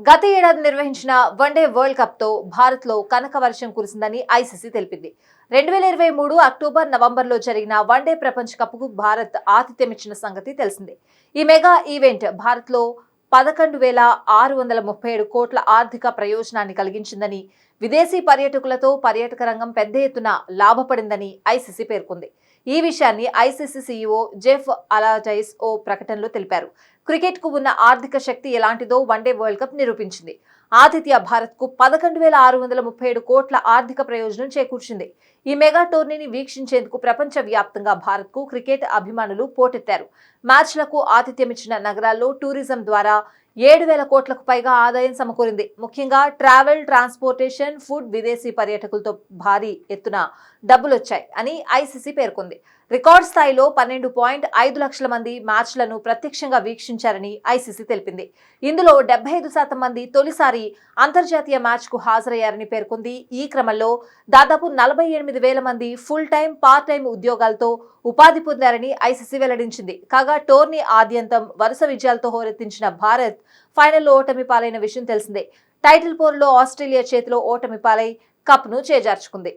గత ఏడాది నిర్వహించిన వన్డే వరల్డ్ కప్ తో భారత్ లో కనక వర్షం కురిసిందని ఐసీసీ తెలిపింది. 2023 అక్టోబర్, నవంబర్లో జరిగిన వన్డే ప్రపంచ కప్ కు భారత్ ఆతిథ్యమిచ్చిన సంగతి తెలిసిందే. ఈ మెగా ఈవెంట్ భారత్ లో 11,637 కోట్ల ఆర్థిక ప్రయోజనాన్ని కలిగించిందని, విదేశీ పర్యాటకులతో పర్యాటక రంగం పెద్ద ఎత్తున లాభపడిందని ఐసీసీ పేర్కొంది. ఈ విషయాన్ని ఐసీసీ సీఈఓ జెఫ్ అలాజైస్ ఓ ప్రకటనలో తెలిపారు. క్రికెట్ కు ఉన్న ఆర్థిక శక్తి ఎలాంటిదో వన్డే వరల్డ్ కప్ నిరూపించింది. ఆతిథ్య భారత్ కు 11,637 కోట్ల ఆర్థిక ప్రయోజనం చేకూర్చింది. ఈ మెగా టోర్నీని వీక్షించేందుకు ప్రపంచ వ్యాప్తంగా భారత్ కు క్రికెట్ అభిమానులు పోటెత్తారు. మ్యాచ్లకు ఆతిథ్యమిచ్చిన నగరాల్లో టూరిజం ద్వారా 7,000 కోట్లకు పైగా ఆదాయం సమకూరింది. ముఖ్యంగా ట్రావెల్, ట్రాన్స్పోర్టేషన్, ఫుడ్, విదేశీ పర్యాటకులతో భారీ ఎత్తున డబ్బులొచ్చాయి అని ఐసీసీ పేర్కొంది. రికార్డ్ స్థాయిలో 12.5 లక్షల మంది మ్యాచ్లను ప్రత్యక్షంగా వీక్షించారని ఐసీసీ తెలిపింది. ఇందులో 75% మంది తొలిసారి అంతర్జాతీయ మ్యాచ్ కు హాజరయ్యారని పేర్కొంది. ఈ క్రమంలో దాదాపు 48,000 మంది ఫుల్ టైం, పార్ట్ టైం ఉద్యోగాలతో ఉపాధి పొందారని ఐసీసీ వెల్లడించింది. కాగా టోర్నీ ఆద్యంతం వరుస విజయాలతో హోరెత్తించిన భారత్ ఫైనల్లో ఓటమి పాలైన విషయం తెలిసిందే. టైటిల్ పోరులో ఆస్ట్రేలియా చేతిలో ఓటమి పాలై కప్ను చేజార్చుకుంది.